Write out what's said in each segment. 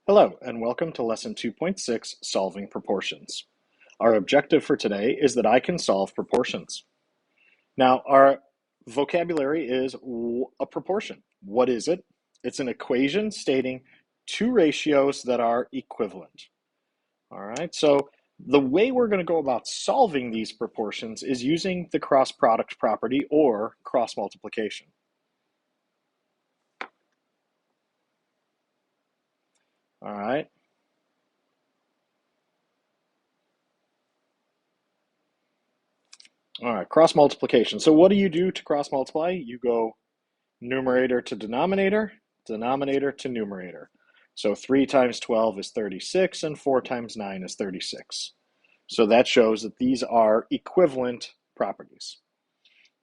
Hello, and welcome to Lesson 2.6, Solving Proportions. Our objective for today is that I can solve proportions. Now, our vocabulary is a proportion. What is it? It's an equation stating two ratios that are equivalent. All right, so the way we're going to go about solving these proportions is using the cross product property or cross multiplication. All right. All right, cross multiplication. So what do you do to cross multiply? You go numerator to denominator, denominator to numerator. So 3 times 12 is 36, and 4 times 9 is 36. So that shows that these are equivalent properties.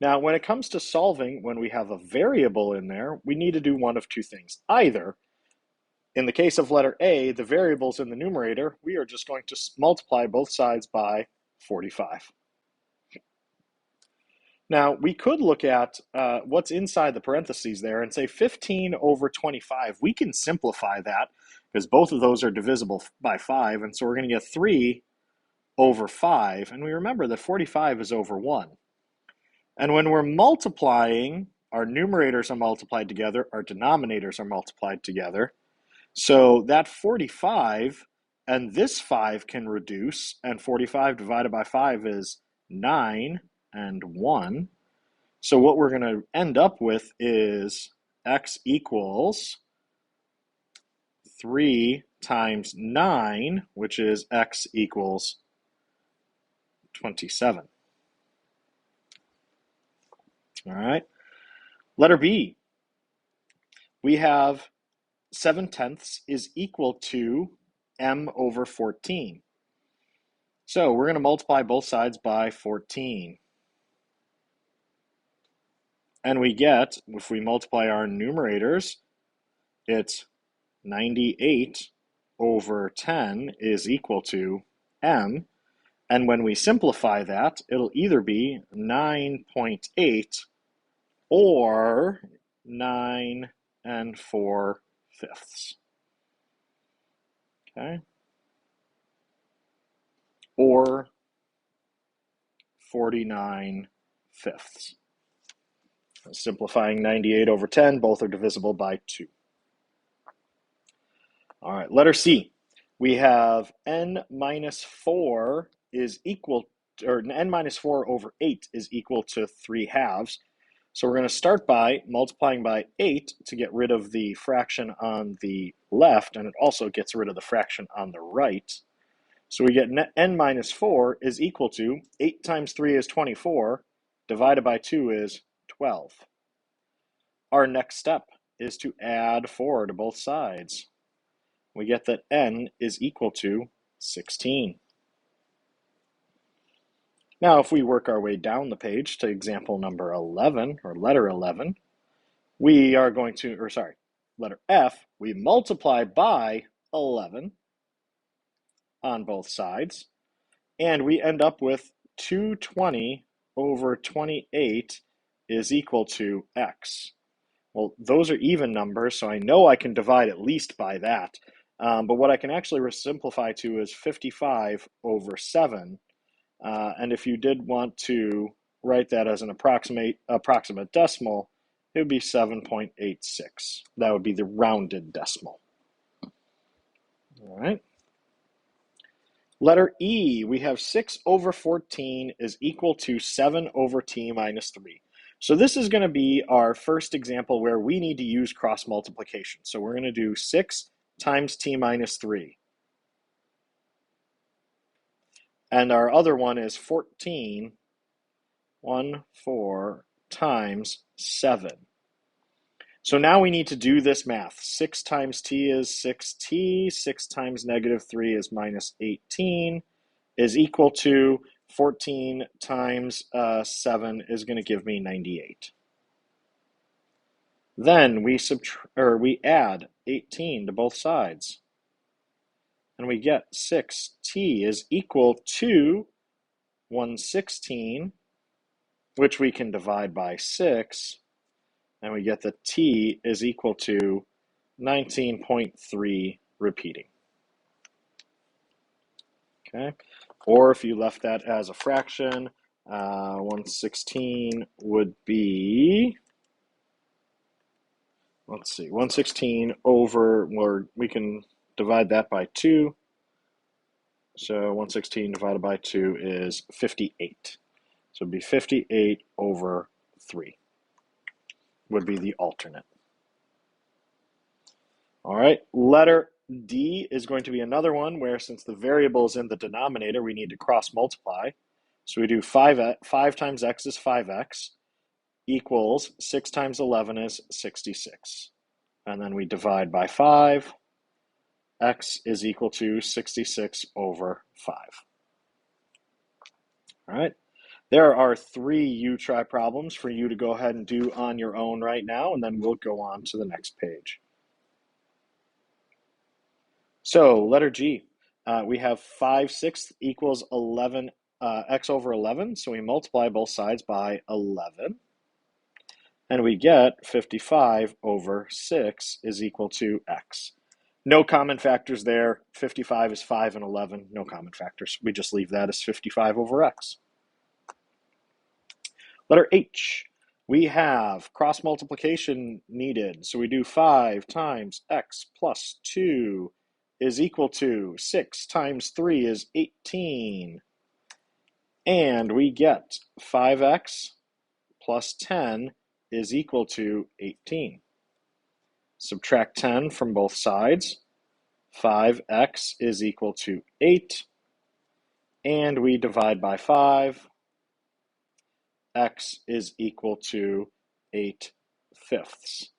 Now, when it comes to solving, when we have a variable in there, we need to do one of two things. Either, in the case of letter A, the variable's in the numerator, we are just going to multiply both sides by 45. Now, we could look at what's inside the parentheses there and say 15 over 25. We can simplify that because both of those are divisible by 5, and so we're going to get 3 over 5. And we remember that 45 is over 1. And when we're multiplying, our numerators are multiplied together, our denominators are multiplied together. So that 45 and this 5 can reduce, and 45 divided by 5 is 9 and 1. So what we're going to end up with is x equals 3 times 9, which is x equals 27. All right. Letter B. We have 7/10 is equal to m over 14. So we're going to multiply both sides by 14. And we get, if we multiply our numerators, it's 98 over 10 is equal to m. And when we simplify that, it'll either be 9.8 or 9 4/5. Okay? Or 49/5. Simplifying 98 over 10, both are divisible by 2. All right, letter C. We have n minus 4 is equal, or n minus 4 over 8 is equal to 3/2. So we're going to start by multiplying by 8 to get rid of the fraction on the left, and it also gets rid of the fraction on the right. So we get n minus 4 is equal to 8 times 3 is 24, divided by 2 is 12. Our next step is to add 4 to both sides. We get that n is equal to 16. Now, if we work our way down the page to example number 11, or letter 11, we are going to, letter F, we multiply by 11 on both sides, and we end up with 220 over 28 is equal to x. Well, those are even numbers, so I know I can divide at least by that. But what I can actually simplify to is 55 over 7. And if you did want to write that as an approximate decimal, it would be 7.86. That would be the rounded decimal. All right. Letter E, we have 6 over 14 is equal to 7 over t minus 3. So this is going to be our first example where we need to use cross multiplication. So we're going to do 6 times t minus 3. And our other one is 14, 4 times 7. So now we need to do this math. 6 times t is 6t, 6 times negative 3 is minus 18, is equal to 14 times 7 is going to give me 98. Then we add 18 to both sides. And we get 6t is equal to 116, which we can divide by 6. And we get that t is equal to 19.3 repeating. Okay, or if you left that as a fraction, 1/16 would be, let's see, 1/16 over, or we can divide that by 2. So 1/16 divided by 2 is 58. So it'd be 58 over 3 would be the alternate. All right, letter D is going to be another one where, since the variable is in the denominator, we need to cross multiply. So we do 5 times x is 5x equals 6 times 11 is 66. And then we divide by 5. X is equal to 66 over 5. All right. There are 3 U-Try problems for you to go ahead and do on your own right now, and then we'll go on to the next page. So letter G, we have 5/6 equals 11, x over 11. So we multiply both sides by 11. And we get 55 over 6 is equal to x. No common factors there. 55 is 5 and 11. No common factors. We just leave that as 55 over x. Letter H, we have cross multiplication needed. So we do 5 times x plus 2 is equal to 6 times 3 is 18. And we get 5x plus 10 is equal to 18. Subtract 10 from both sides. 5x is equal to 8. And we divide by 5. X is equal to 8/5.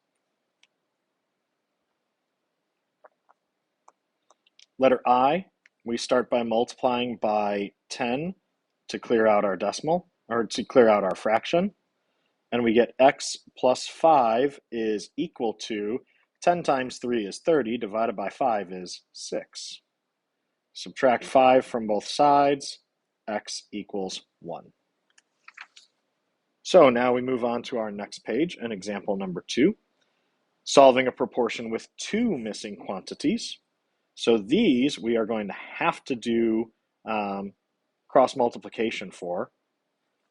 Letter I, we start by multiplying by 10 to clear out our decimal, or to clear out our fraction. And we get x plus 5 is equal to 10 times 3 is 30, divided by 5 is 6. Subtract 5 from both sides, x equals 1. So now we move on to our next page, and example number 2, solving a proportion with 2 missing quantities. So these we are going to have to do cross multiplication for.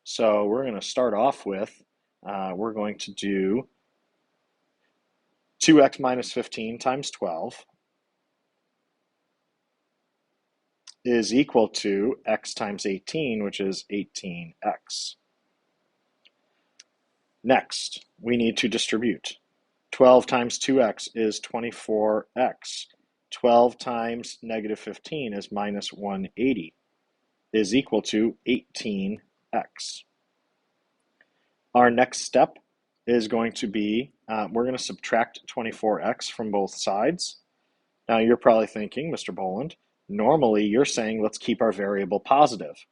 So we're going to start off with, we're going to do 2x minus 15 times 12 is equal to x times 18, which is 18x. Next, we need to distribute. 12 times 2x is 24x. 12 times negative 15 is minus 180, is equal to 18x. Our next step is going to be, we're going to subtract 24x from both sides. Now you're probably thinking, Mr. Boland, normally you're saying let's keep our variable positive.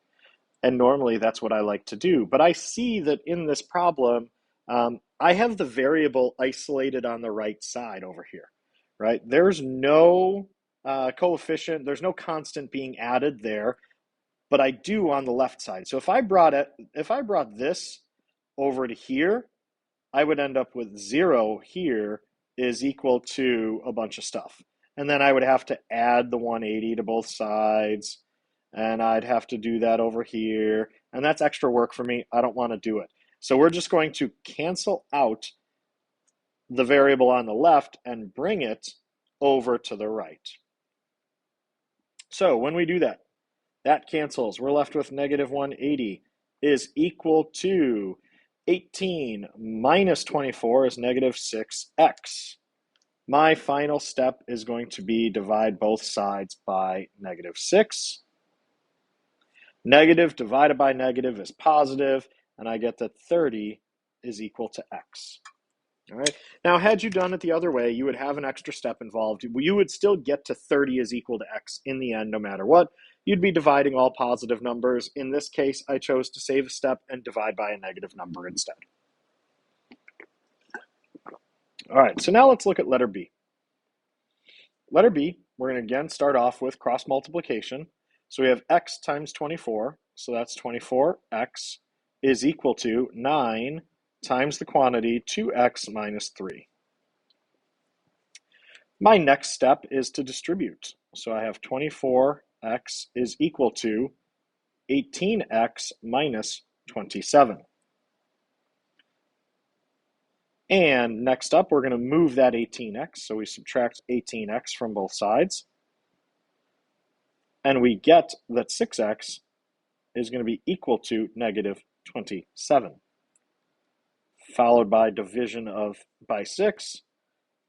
And normally that's what I like to do. But I see that in this problem, I have the variable isolated on the right side over here, right? There's no coefficient, there's no constant being added there, but I do on the left side. So if I brought this over to here, I would end up with 0 here is equal to a bunch of stuff. And then I would have to add the 180 to both sides, and I'd have to do that over here. And that's extra work for me. I don't want to do it. So we're just going to cancel out the variable on the left and bring it over to the right. So when we do that, that cancels. We're left with negative 180 is equal to 18 minus 24 is negative 6x. My final step is going to be divide both sides by negative 6. Negative divided by negative is positive, and I get that 30 is equal to x. All right. Now, had you done it the other way, you would have an extra step involved. You would still get to 30 is equal to x in the end, no matter what. You'd be dividing all positive numbers. In this case, I chose to save a step and divide by a negative number instead. All right, so now let's look at letter B. Letter B, we're going to again start off with cross multiplication. So we have x times 24, so that's 24x is equal to 9 times the quantity 2x minus 3. My next step is to distribute. So I have 24x is equal to 18x minus 27. And next up, we're going to move that 18x. So we subtract 18x from both sides. And we get that 6x is going to be equal to negative 27. Followed by division by 6.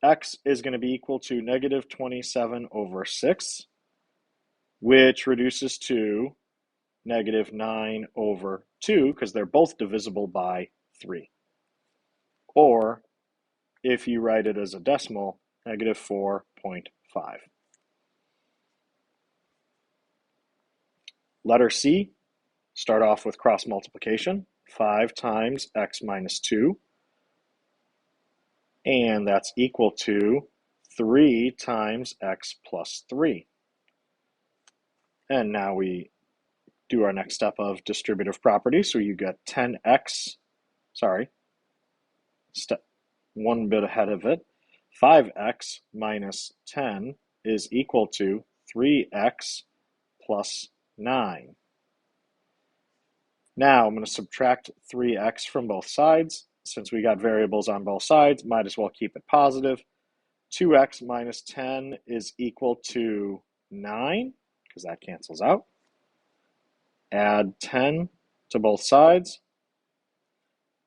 X is going to be equal to negative 27 over 6, which reduces to negative 9 over 2, because they're both divisible by 3. Or, if you write it as a decimal, negative 4.5. Letter C, start off with cross multiplication. 5 times x minus 2. And that's equal to 3 times x plus 3. And now we do our next step of distributive property. So you get 10x, step one bit ahead of it. 5x minus 10 is equal to 3x plus 9. Now I'm going to subtract 3x from both sides. Since we got variables on both sides, might as well keep it positive. 2x minus 10 is equal to 9, because that cancels out. Add 10 to both sides.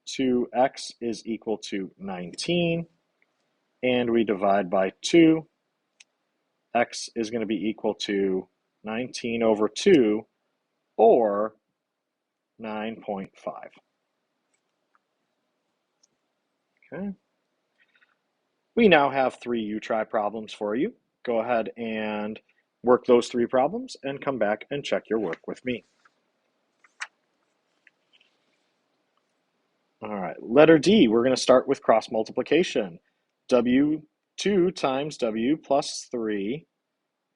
2x is equal to 19. And we divide by 2. X is going to be equal to 19 over 2, or 9.5. Okay. We now have 3 U-Try problems for you. Go ahead and work those 3 problems and come back and check your work with me. All right, letter D, we're going to start with cross multiplication. W2 times W plus 3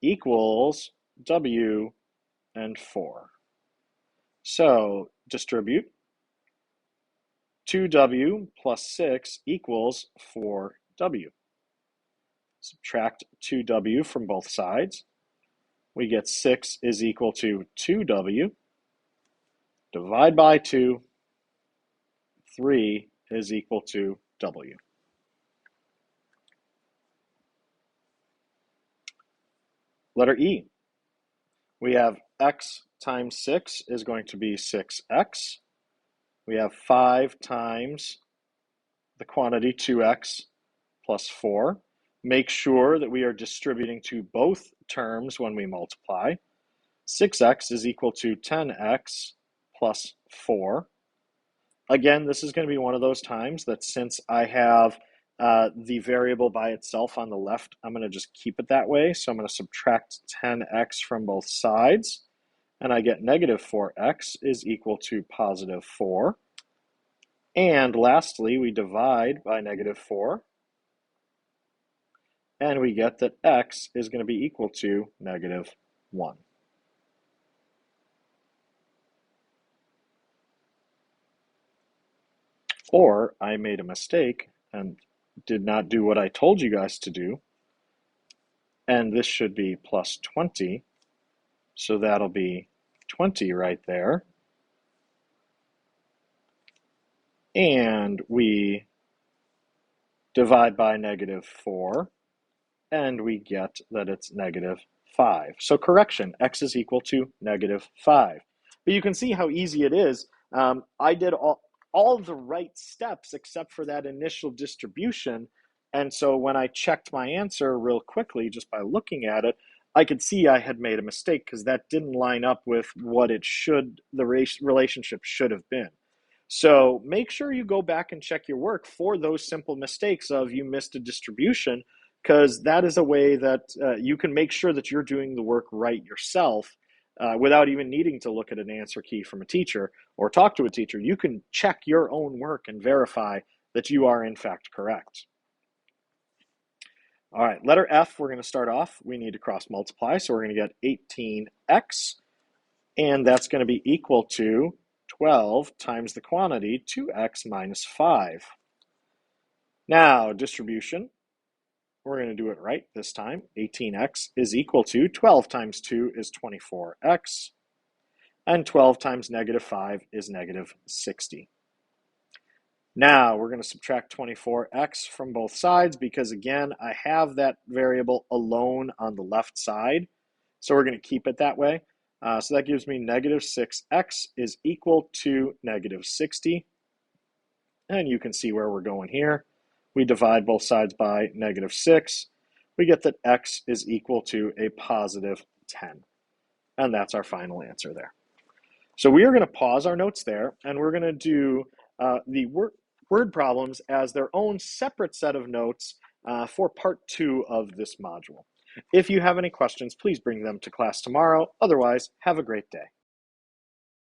equals W and 4. So distribute. 2W plus 6 equals 4W. Subtract 2W from both sides. We get 6 is equal to 2W. Divide by 2. 3 is equal to W. Letter E. We have x times 6 is going to be 6x. We have 5 times the quantity 2x plus 4. Make sure that we are distributing to both terms when we multiply. 6x is equal to 10x plus 4. Again, this is going to be one of those times that since I have the variable by itself on the left, I'm going to just keep it that way. So I'm going to subtract 10x from both sides, and I get negative 4x is equal to positive 4. And lastly, we divide by negative 4, and we get that x is going to be equal to negative 1. Or I made a mistake and did not do what I told you guys to do, and this should be plus 20, so that'll be 20 right there. And we divide by negative 4, and we get that it's negative 5. So correction, x is equal to negative 5. But you can see how easy it is. I did all of the right steps except for that initial distribution. And so when I checked my answer real quickly, just by looking at it, I could see I had made a mistake because that didn't line up with what it should, the relationship should have been. So make sure you go back and check your work for those simple mistakes of you missed a distribution, because that is a way that you can make sure that you're doing the work right yourself without even needing to look at an answer key from a teacher or talk to a teacher. You can check your own work and verify that you are in fact correct. All right, letter F, we're going to start off. We need to cross multiply, so we're going to get 18x, and that's going to be equal to 12 times the quantity, 2x minus 5. Now, distribution. we're going to do it right this time. 18x is equal to 12 times 2 is 24x, and 12 times negative 5 is negative 60. Now we're going to subtract 24x from both sides because, again, I have that variable alone on the left side. So we're going to keep it that way. So that gives me negative 6x is equal to negative 60. And you can see where we're going here. We divide both sides by negative 6. We get that x is equal to a positive 10. And that's our final answer there. So we are going to pause our notes there, and we're going to do the word problems as their own separate set of notes for part 2 of this module. If you have any questions, please bring them to class tomorrow. Otherwise, have a great day.